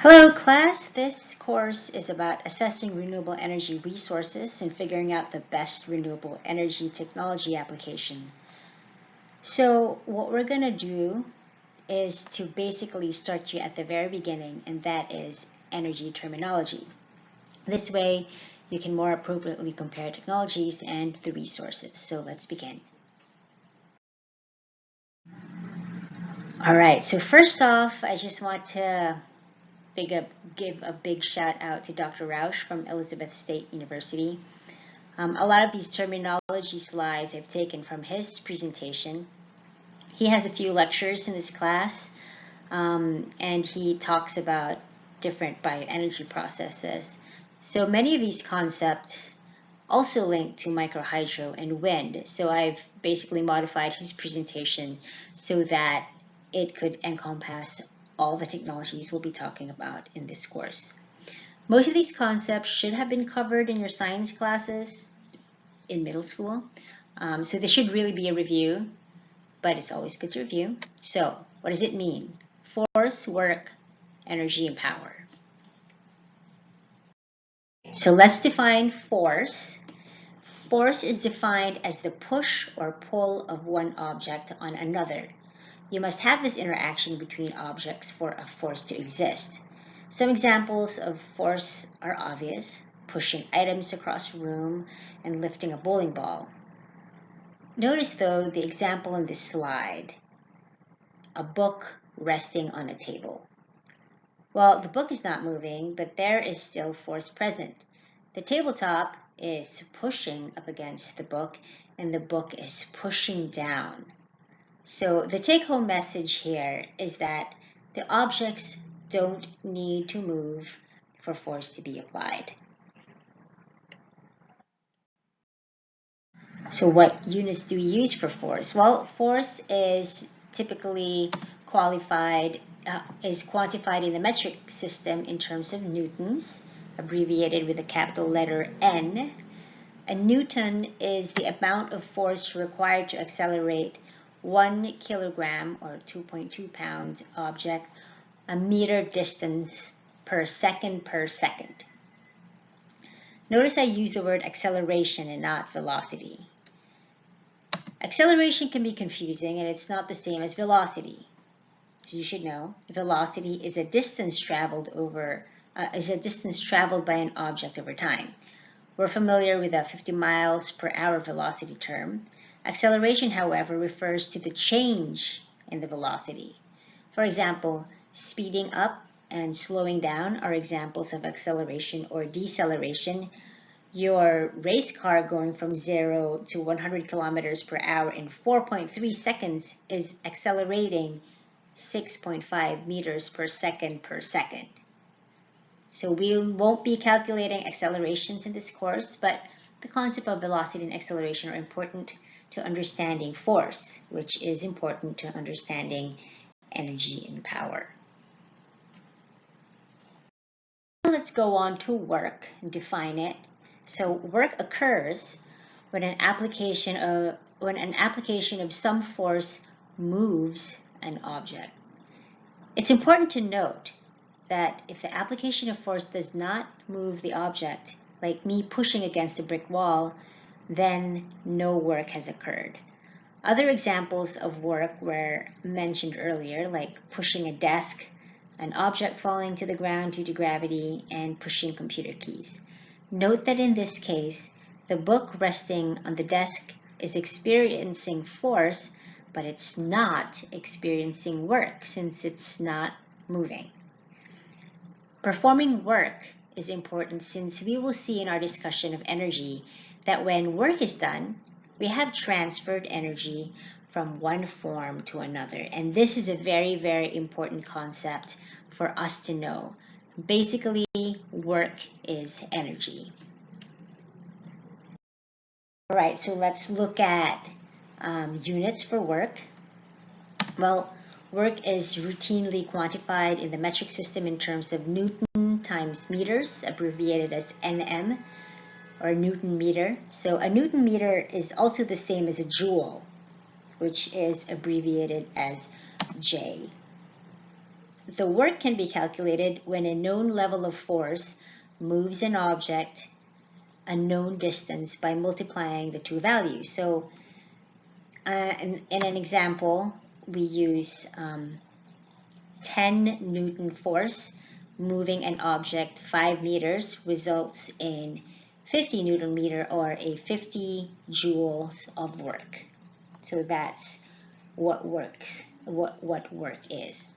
Hello class, this course is about assessing renewable energy resources and figuring out the best renewable energy technology application. So what we're going to do is to basically start you at the very beginning, and that is energy terminology. This way you can more appropriately compare technologies and the resources. So let's begin. Alright, so first off, I just want to give a big shout out to Dr. Rausch from Elizabeth State University. A lot of these terminology slides I've taken from his presentation. He has a few lectures in this class, and he talks about different bioenergy processes. So many of these concepts also link to microhydro and wind. So I've basically modified his presentation so that it could encompass all the technologies we'll be talking about in this course. Most of these concepts should have been covered in your science classes in middle school, so this should really be a review, but it's always good to review. So what does it mean? Force, work, energy, and power. So let's define force. Force is defined as the push or pull of one object on another. You must have this interaction between objects for a force to exist. Some examples of force are obvious: pushing items across a room and lifting a bowling ball. Notice though the example in this slide, a book resting on a table. Well, the book is not moving, but there is still force present. The tabletop is pushing up against the book, and the book is pushing down. So the take-home message here is that the objects don't need to move for force to be applied. So what units do we use for force? Well, force is typically quantified in the metric system in terms of newtons, abbreviated with a capital letter N. A newton is the amount of force required to accelerate 1 kilogram or 2.2 pounds object a meter distance per second. Notice I use the word acceleration and not velocity. Acceleration can be confusing, and it's not the same as velocity. As you should know, velocity is a distance traveled by an object over time. We're familiar with the 50 miles per hour velocity term. Acceleration, however, refers to the change in the velocity. For example, speeding up and slowing down are examples of acceleration or deceleration. Your race car going from 0 to 100 kilometers per hour in 4.3 seconds is accelerating 6.5 meters per second. So we won't be calculating accelerations in this course, but the concept of velocity and acceleration are important to understanding force, which is important to understanding energy and power. Let's go on to work and define it. So work occurs when an application of some force moves an object. It's important to note that if the application of force does not move the object, like me pushing against a brick wall, then no work has occurred. Other examples of work were mentioned earlier, like pushing a desk, an object falling to the ground due to gravity, and pushing computer keys. Note that in this case, the book resting on the desk is experiencing force, but it's not experiencing work since it's not moving. Performing work is important since we will see in our discussion of energy that when work is done, we have transferred energy from one form to another. And this is a very, very important concept for us to know. Basically, work is energy. All right, so let's look at units for work. Well, work is routinely quantified in the metric system in terms of Newton times meters, abbreviated as NM, or Newton meter. So a Newton meter is also the same as a joule, which is abbreviated as J. the work can be calculated when a known level of force moves an object a known distance by multiplying the two values. So in an example, we use 10 Newton force moving an object 5 meters results in 50 Newton meter, or a 50 joules of work. So that's what work is.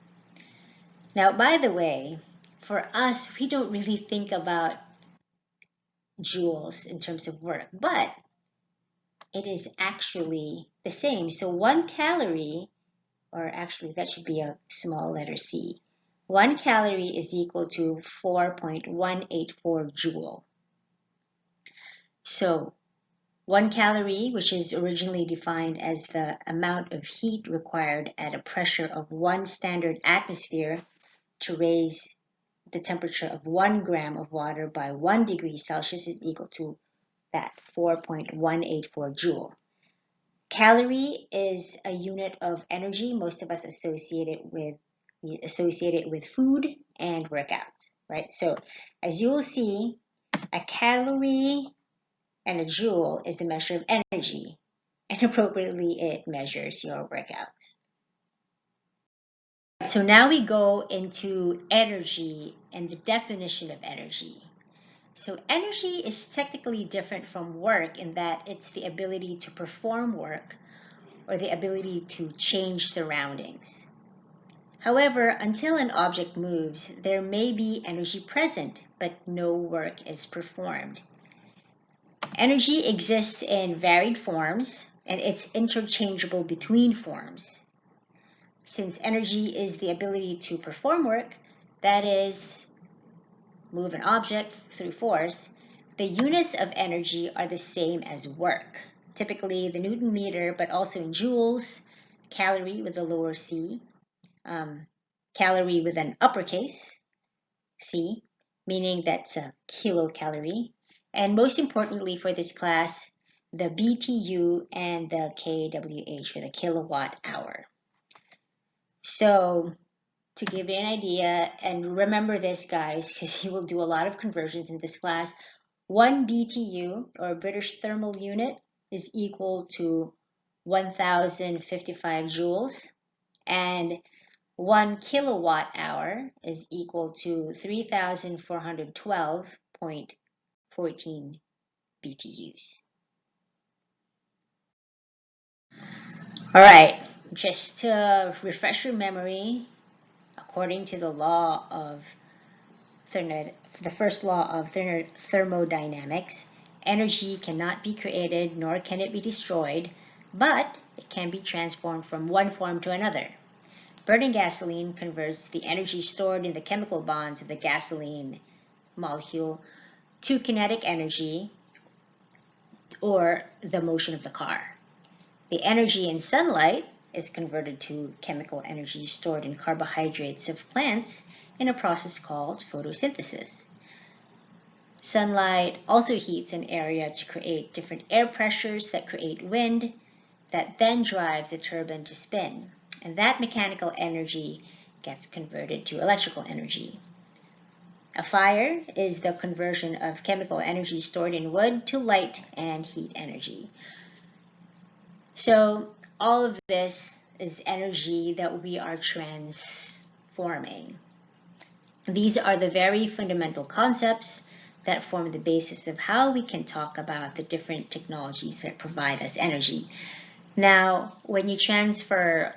Now, by the way, for us, we don't really think about joules in terms of work, but it is actually the same. So 1 calorie, or actually that should be a small letter C, 1 calorie is equal to 4.184 joule. So 1 calorie, which is originally defined as the amount of heat required at a pressure of 1 standard atmosphere to raise the temperature of 1 gram of water by 1 degree Celsius, is equal to that 4.184 joule. Calorie is a unit of energy. Most of us associate it with food and workouts, right? So as you will see, a calorie and a joule is a measure of energy, and appropriately it measures your workouts. So now we go into energy and the definition of energy. So energy is technically different from work in that it's the ability to perform work or the ability to change surroundings. However, until an object moves, there may be energy present, but no work is performed. Energy exists in varied forms, and it's interchangeable between forms. Since energy is the ability to perform work, that is, move an object through force, the units of energy are the same as work. Typically the Newton meter, but also in joules, calorie with a lower c, calorie with an uppercase c, meaning that's a kilocalorie, and most importantly for this class, the BTU and the kWh for the kilowatt hour. So to give you an idea, and remember this guys, because you will do a lot of conversions in this class, 1 BTU, or British thermal unit, is equal to 1055 joules, and 1 kilowatt hour is equal to 3412.14 BTUs. All right, just to refresh your memory, according to the first law of thermodynamics, energy cannot be created nor can it be destroyed, but it can be transformed from one form to another. Burning gasoline converts the energy stored in the chemical bonds of the gasoline molecule to kinetic energy, or the motion of the car. The energy in sunlight is converted to chemical energy stored in carbohydrates of plants in a process called photosynthesis. Sunlight also heats an area to create different air pressures that create wind that then drives a turbine to spin, and that mechanical energy gets converted to electrical energy. A fire is the conversion of chemical energy stored in wood to light and heat energy. So all of this is energy that we are transforming. These are the very fundamental concepts that form the basis of how we can talk about the different technologies that provide us energy. Now, when you transfer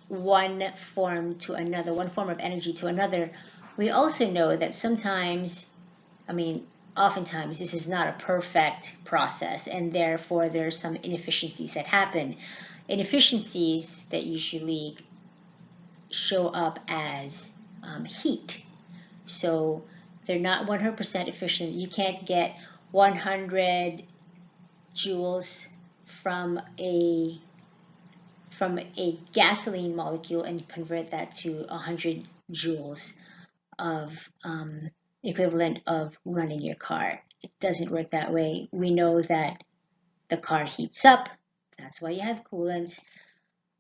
one form of energy to another, we also know that oftentimes this is not a perfect process, and therefore there are some inefficiencies that happen. Inefficiencies that usually show up as heat. So they're not 100% efficient. You can't get 100 joules from a gasoline molecule and convert that to 100 joules of equivalent of running your car. It doesn't work that way. We know that the car heats up. That's why you have coolants.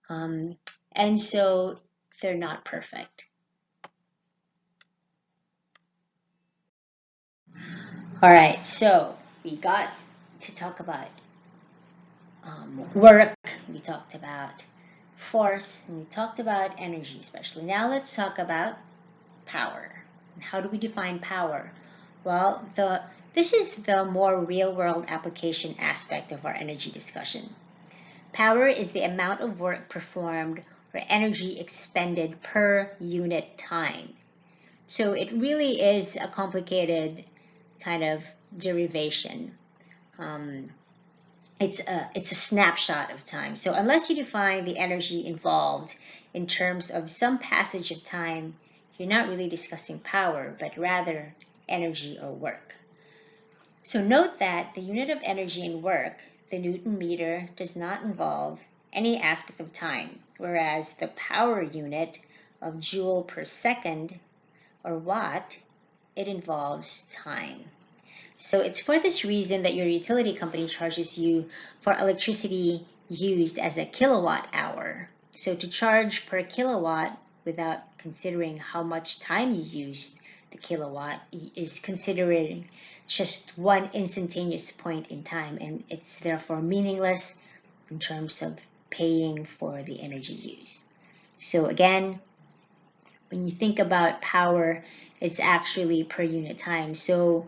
And so they're not perfect. All right, so we got to talk about work, we talked about force, and we talked about energy especially. Now let's talk about power. How do we define power? Well, this is the more real-world application aspect of our energy discussion. Power is the amount of work performed or energy expended per unit time. So it really is a complicated kind of derivation. It's a snapshot of time. So unless you define the energy involved in terms of some passage of time, you're not really discussing power, but rather energy or work. So note that the unit of energy in work, the Newton meter, does not involve any aspect of time, whereas the power unit of joule per second or watt, it involves time. So it's for this reason that your utility company charges you for electricity used as a kilowatt hour. So to charge per kilowatt without considering how much time you used the kilowatt is considering just one instantaneous point in time, and it's therefore meaningless in terms of paying for the energy used. So again, when you think about power, it's actually per unit time. So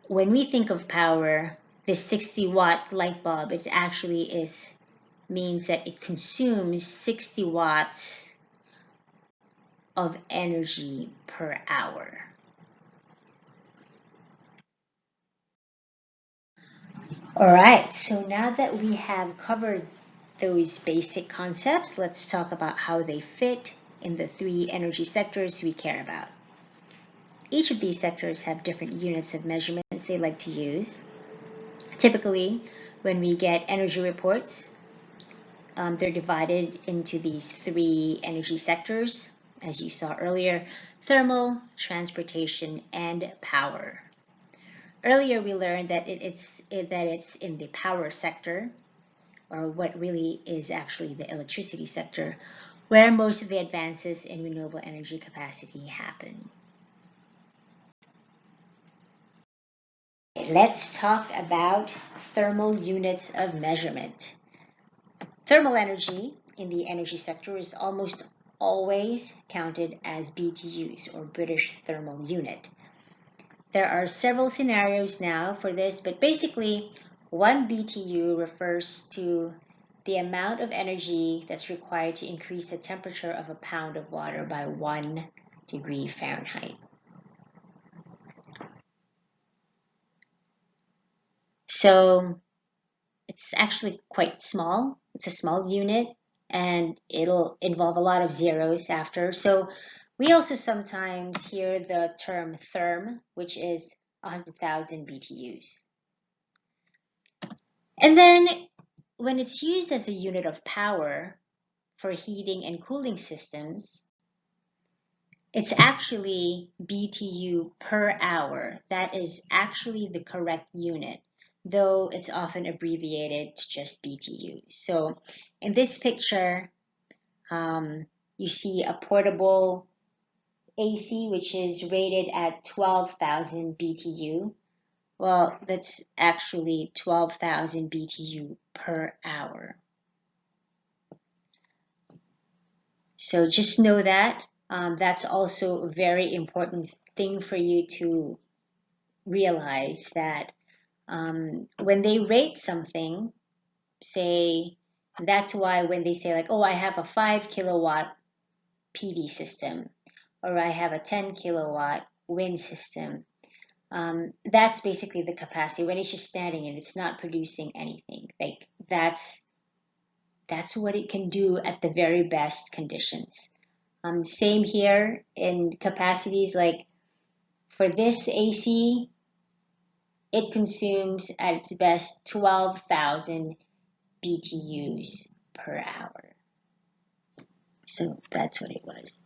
when we think of power, this 60-watt light bulb, it actually means that it consumes 60 watts of energy per hour. All right, so now that we have covered those basic concepts, let's talk about how they fit in the three energy sectors we care about. Each of these sectors have different units of measurements they like to use. Typically, when we get energy reports, they're divided into these three energy sectors, as you saw earlier: thermal, transportation, and power. Earlier, we learned that it's in the power sector, or what really is actually the electricity sector, where most of the advances in renewable energy capacity happen. Let's talk about thermal units of measurement. Thermal energy in the energy sector is almost always counted as BTUs, or British Thermal Unit. There are several scenarios now for this, but basically 1 BTU refers to the amount of energy that's required to increase the temperature of a pound of water by 1 degree Fahrenheit. So it's actually quite small. It's a small unit, and it'll involve a lot of zeros after. So we also sometimes hear the term therm, which is 100,000 BTUs. And then when it's used as a unit of power for heating and cooling systems, it's actually BTU per hour. That is actually the correct unit, though it's often abbreviated to just BTU. So in this picture, you see a portable AC, which is rated at 12,000 BTU. Well, that's actually 12,000 BTU per hour. So just know that. That's also a very important thing for you to realize, that when they rate something, say, that's why when they say like, oh, I have a 5 kilowatt PV system, or I have a 10 kilowatt wind system, that's basically the capacity. When it's just standing and it's not producing anything, like that's what it can do at the very best conditions. Same here in capacities, like for this AC, it consumes at its best 12,000 BTUs per hour. So that's what it was.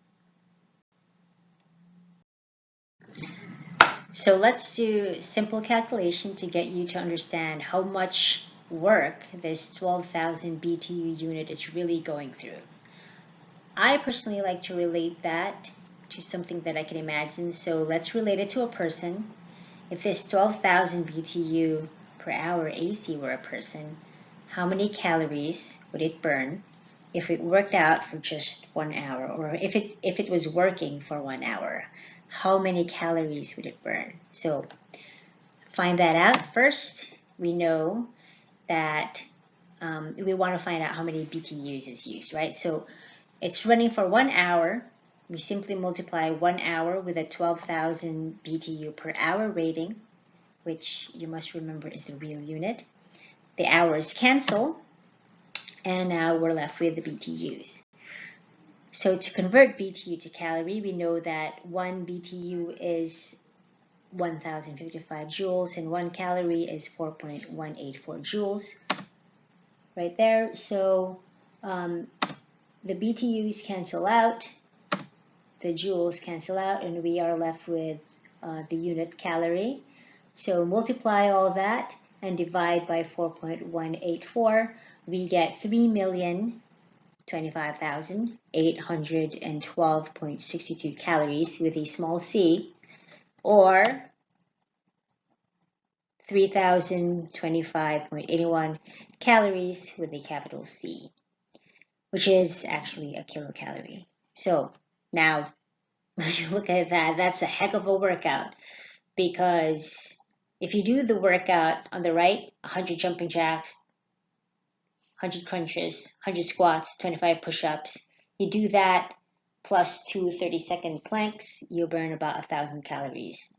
So let's do simple calculation to get you to understand how much work this 12,000 BTU unit is really going through. I personally like to relate that to something that I can imagine. So let's relate it to a person. if this 12,000 BTU per hour AC were a person, how many calories would it burn if it worked out for just 1 hour, or if it was working for 1 hour? How many calories would it burn? So find that out. First, we know that we want to find out how many BTUs is used, right? So it's running for 1 hour. We simply multiply 1 hour with a 12,000 BTU per hour rating, which you must remember is the real unit. The hours cancel, and now we're left with the BTUs. So to convert BTU to calorie, we know that 1 BTU is 1,055 joules, and 1 calorie is 4.184 joules. Right there. So the BTUs cancel out, the joules cancel out, and we are left with the unit calorie. So multiply all of that and divide by 4.184. We get 3,025,812.62 calories with a small c, or 3,025.81 calories with a capital C, which is actually a kilocalorie. So now, when you look at that, that's a heck of a workout, because if you do the workout on the right, 100 jumping jacks, 100 crunches, 100 squats, 25 push-ups, you do that plus 2 30-second planks, you'll burn about 1,000 calories.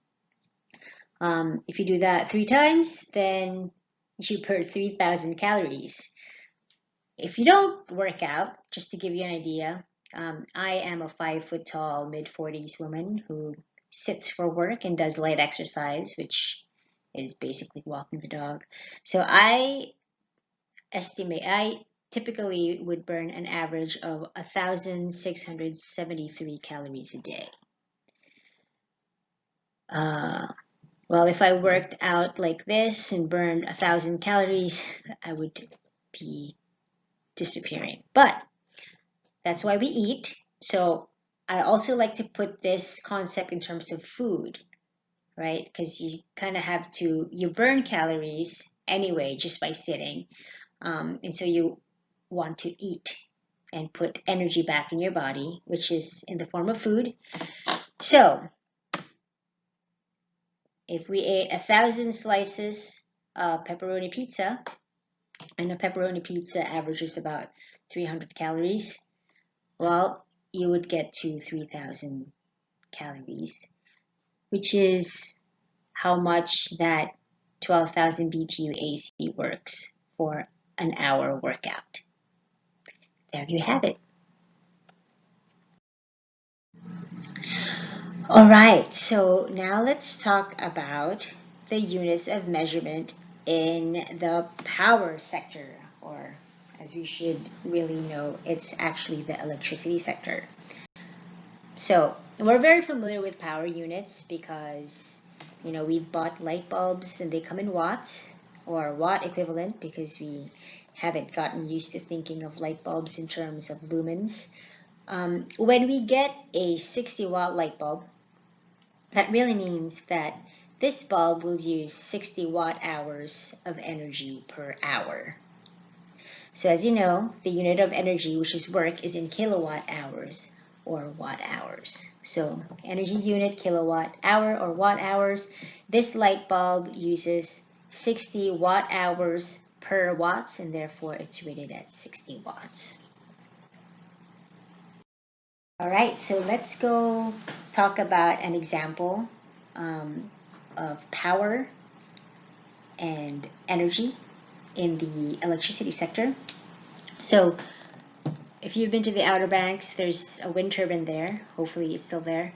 If you do that 3 times, then you burn 3,000 calories. If you don't work out, just to give you an idea, I am a 5 foot tall, mid-40s woman who sits for work and does light exercise, which is basically walking the dog. So I typically would burn an average of 1,673 calories a day. Well, if I worked out like this and burned 1,000 calories, I would be disappearing. But that's why we eat. So I also like to put this concept in terms of food, right? Because you kind of have to, you burn calories anyway just by sitting. And so you want to eat and put energy back in your body, which is in the form of food. So if we ate 1,000 slices of pepperoni pizza, and a pepperoni pizza averages about 300 calories, well, you would get to 3,000 calories, which is how much that 12,000 BTU AC works for an hour workout. There you have it. All right, so now let's talk about the units of measurement in the power sector, or as we should really know, it's actually the electricity sector. So we're very familiar with power units because, we've bought light bulbs and they come in watts or watt equivalent, because we haven't gotten used to thinking of light bulbs in terms of lumens. When we get a 60-watt light bulb, that really means that this bulb will use 60 watt-hours of energy per hour. So as you know, the unit of energy, which is work, is in kilowatt-hours or watt-hours. So energy unit, kilowatt-hour or watt-hours. This light bulb uses 60 watt-hours per watts, and therefore it's rated at 60 watts. All right, so let's go talk about an example of power and energy in the electricity sector. So if you've been to the Outer Banks, there's a wind turbine there. Hopefully it's still there.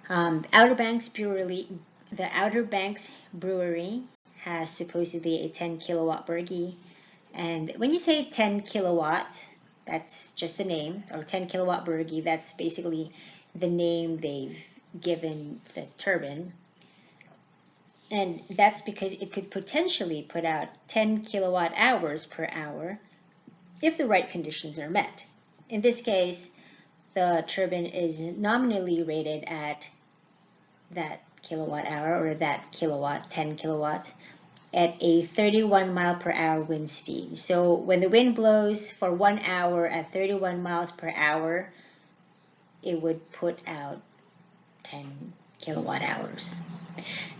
The Outer Banks Brewery has supposedly a 10 kilowatt burgie. And when you say 10 kilowatts, that's just the name, or 10 kilowatt burgie, that's basically the name they've given the turbine. And that's because it could potentially put out 10 kilowatt hours per hour if the right conditions are met. In this case, the turbine is nominally rated at that kilowatt hour, or that kilowatt, 10 kilowatts, at a 31 mile per hour wind speed. So when the wind blows for 1 hour at 31 miles per hour, it would put out 10 kilowatt hours.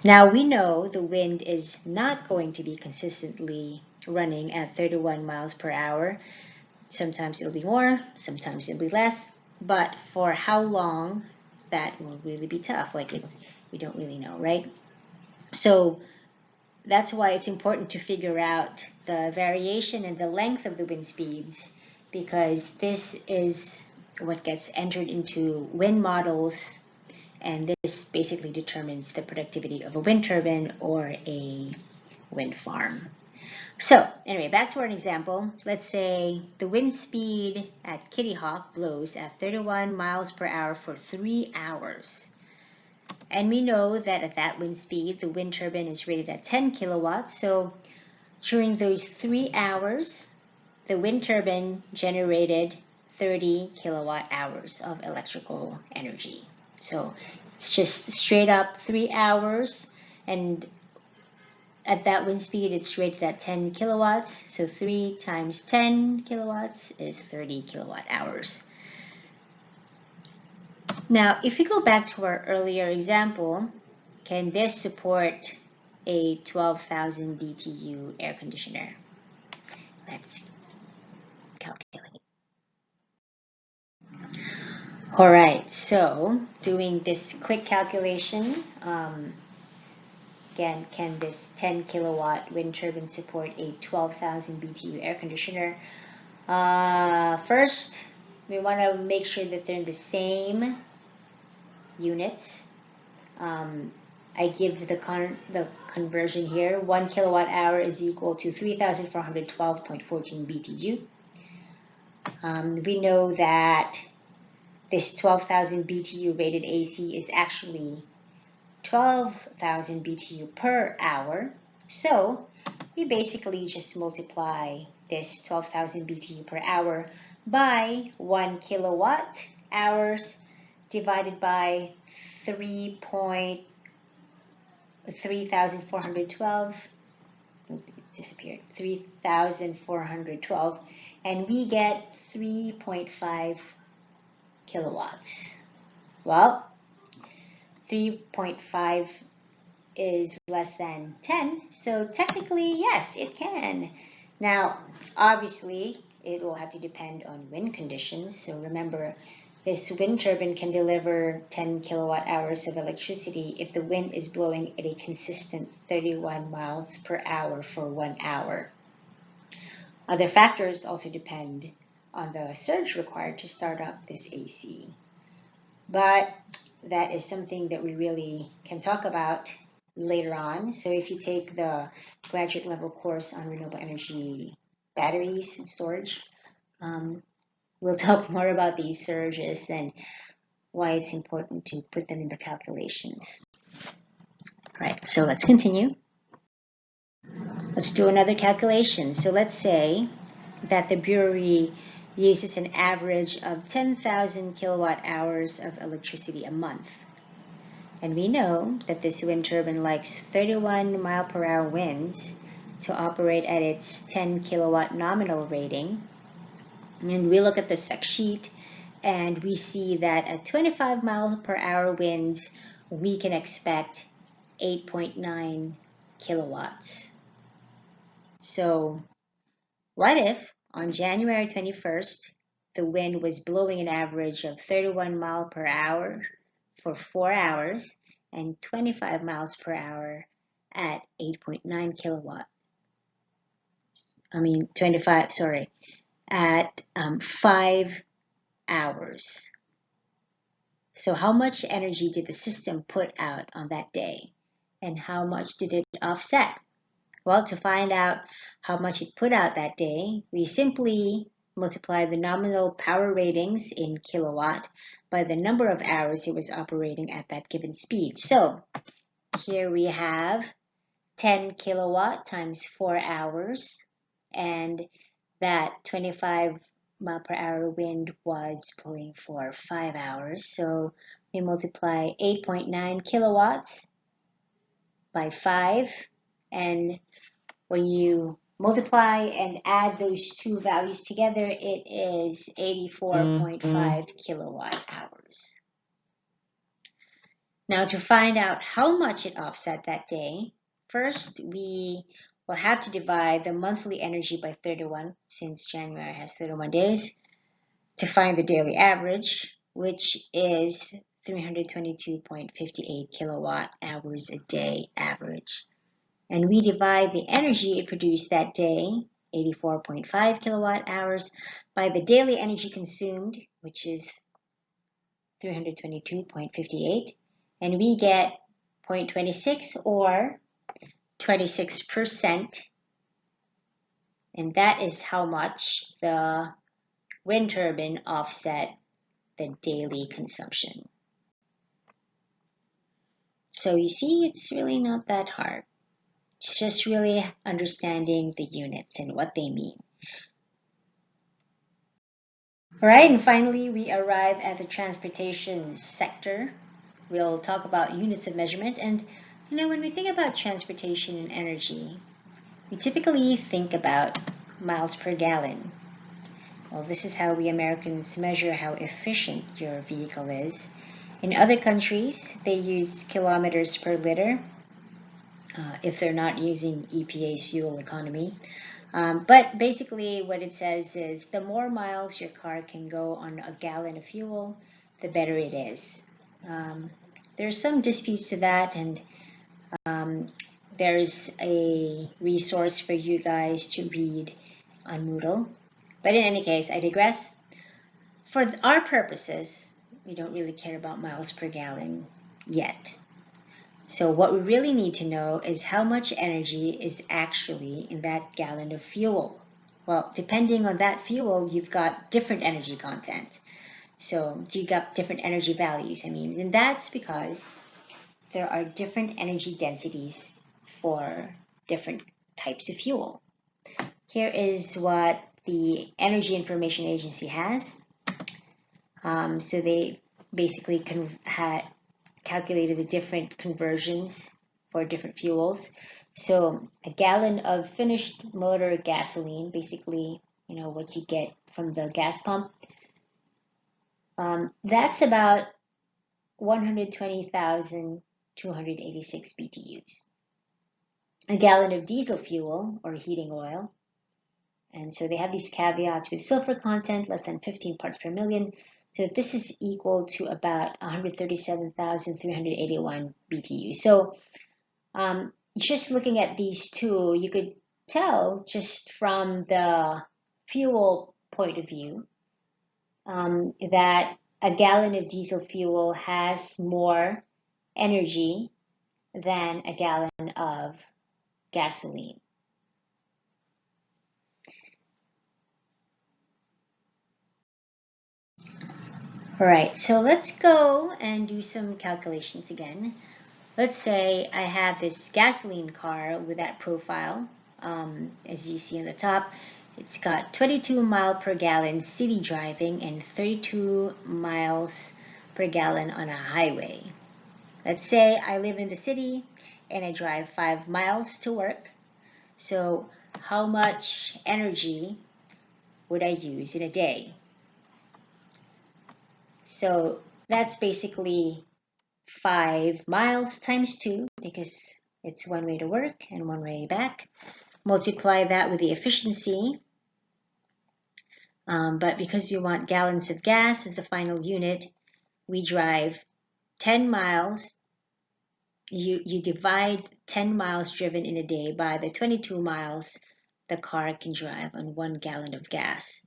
Now we know the wind is not going to be consistently running at 31 miles per hour. Sometimes it'll be more, sometimes it'll be less, but for how long, that will really be tough. Like, we don't really know, right? So that's why it's important to figure out the variation and the length of the wind speeds, because this is what gets entered into wind models, and this basically determines the productivity of a wind turbine or a wind farm. So anyway, back to our example. Let's say the wind speed at Kitty Hawk blows at 31 miles per hour for 3 hours. And we know that at that wind speed, the wind turbine is rated at 10 kilowatts. So during those 3 hours, the wind turbine generated 30 kilowatt hours of electrical energy. So it's just straight up 3 hours, and at that wind speed, it's rated at 10 kilowatts. So 3 times 10 kilowatts is 30 kilowatt hours. Now, if we go back to our earlier example, can this support a 12,000 BTU air conditioner? Let's calculate. All right, so doing this quick calculation, again, can this 10 kilowatt wind turbine support a 12,000 BTU air conditioner? First, we want to make sure that they're in the same units. I give the conversion here. 1 kilowatt hour is equal to 3,412.14 BTU. We know that this 12,000 BTU rated AC is actually 12,000 BTU per hour. So we basically just multiply this 12,000 BTU per hour by 1 kilowatt hours divided by 3,412. It disappeared. 3,412, and we get 3.5 kilowatts. Well, 3.5 is less than 10, so technically, yes, it can. Now, obviously, it will have to depend on wind conditions. So remember, this wind turbine can deliver 10 kilowatt hours of electricity if the wind is blowing at a consistent 31 miles per hour for 1 hour. Other factors also depend on the surge required to start up this AC. But that is something that we really can talk about later on. So if you take the graduate level course on renewable energy batteries and storage, we'll talk more about these surges and why it's important to put them in the calculations. All right, so let's continue. Let's do another calculation. So let's say that the brewery uses an average of 10,000 kilowatt hours of electricity a month. And we know that this wind turbine likes 31 mile per hour winds to operate at its 10 kilowatt nominal rating. And we look at the spec sheet and we see that at 25 mile per hour winds, we can expect 8.9 kilowatts. So what if on January 21st, the wind was blowing an average of 31 miles per hour for 4 hours and 25 miles per hour at 8.9 kilowatts? At 5 hours. So how much energy did the system put out on that day? And how much did it offset? Well, to find out how much it put out that day, we simply multiply the nominal power ratings in kilowatt by the number of hours it was operating at that given speed. So here we have 10 kilowatt times 4 hours, and that 25 mile per hour wind was blowing for 5 hours. So we multiply 8.9 kilowatts by 5, and when you multiply and add those two values together, it is 84.5 kilowatt hours. Now, to find out how much it offset that day, first we will have to divide the monthly energy by 31, since January has 31 days, to find the daily average, which is 322.58 kilowatt hours a day average. And we divide the energy it produced that day, 84.5 kilowatt hours, by the daily energy consumed, which is 322.58, and we get 0.26 or 26%, and that is how much the wind turbine offset the daily consumption. So you see, it's really not that hard. It's just really understanding the units and what they mean. All right, and finally, we arrive at the transportation sector. We'll talk about units of measurement. And when we think about transportation and energy, we typically think about miles per gallon. Well, this is how we Americans measure how efficient your vehicle is. In other countries, they use kilometers per liter if they're not using EPA's fuel economy. But basically what it says is the more miles your car can go on a gallon of fuel, the better it is. There's some disputes to that, and there's a resource for you guys to read on Moodle. But in any case, I digress. For our purposes, we don't really care about miles per gallon yet. So what we really need to know is how much energy is actually in that gallon of fuel. Well, depending on that fuel, you've got different energy content. So you've got different energy values, and that's because there are different energy densities for different types of fuel. Here is what the Energy Information Agency has. So they basically calculated the different conversions for different fuels. So a gallon of finished motor gasoline, basically, what you get from the gas pump, that's about 120,286 BTUs. A gallon of diesel fuel or heating oil, and so they have these caveats with sulfur content less than 15 parts per million. So this is equal to about 137,381 BTU. So just looking at these two, you could tell just from the fuel point of view that a gallon of diesel fuel has more energy than a gallon of gasoline. All right, so let's go and do some calculations again. Let's say I have this gasoline car with that profile. As you see on the top, it's got 22 miles per gallon city driving and 32 miles per gallon on a highway. Let's say I live in the city and I drive 5 miles to work. So how much energy would I use in a day? So that's basically 5 miles times 2, because it's one way to work and one way back. Multiply that with the efficiency. But because we want gallons of gas as the final unit, we drive 10 miles. You divide 10 miles driven in a day by the 22 miles the car can drive on 1 gallon of gas.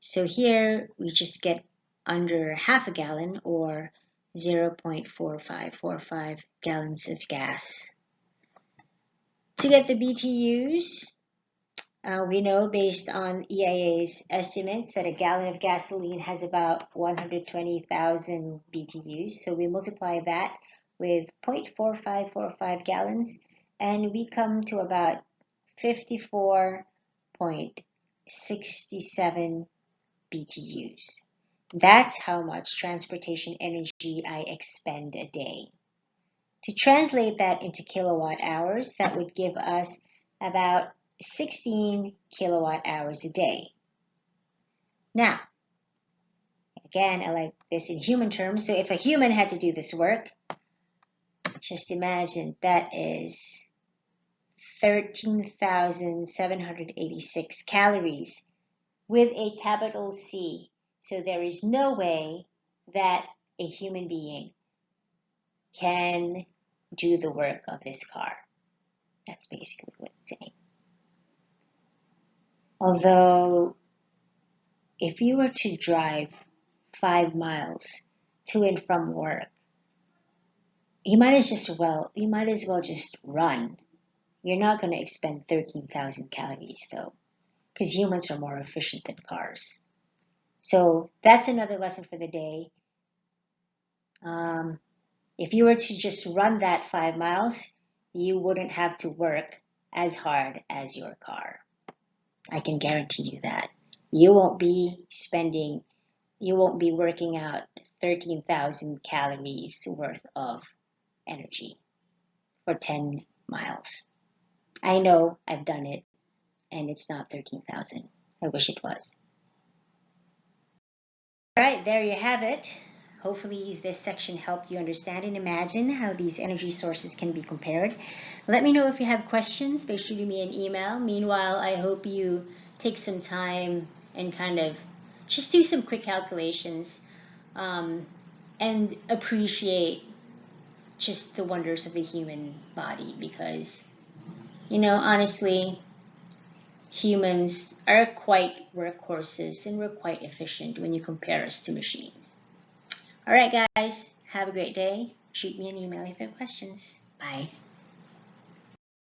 So here we just get under half a gallon, or 0.4545 gallons of gas. To get the BTUs, we know based on EIA's estimates that a gallon of gasoline has about 120,000 BTUs. So we multiply that with 0.4545 gallons, and we come to about 54.67 BTUs. That's how much transportation energy I expend a day. To translate that into kilowatt hours, that would give us about 16 kilowatt hours a day. Now, again, I like this in human terms. So if a human had to do this work, just imagine that is 13,786 calories with a capital C. So there is no way that a human being can do the work of this car. That's basically what it's saying. Although, if you were to drive 5 miles to and from work, you might as well just run. You're not going to expend 13,000 calories though, because humans are more efficient than cars. So that's another lesson for the day. If you were to just run that 5 miles, you wouldn't have to work as hard as your car. I can guarantee you that. You won't be working out 13,000 calories worth of energy for 10 miles. I know I've done it, and it's not 13,000. I wish it was. All right, there you have it. Hopefully this section helped you understand and imagine how these energy sources can be compared. Let me know if you have questions by shooting me an email. Meanwhile, I hope you take some time and kind of just do some quick calculations and appreciate just the wonders of the human body, because, honestly, humans are quite workhorses and we're quite efficient when you compare us to machines. All right, guys, have a great day. Shoot me an email if you have questions. Bye.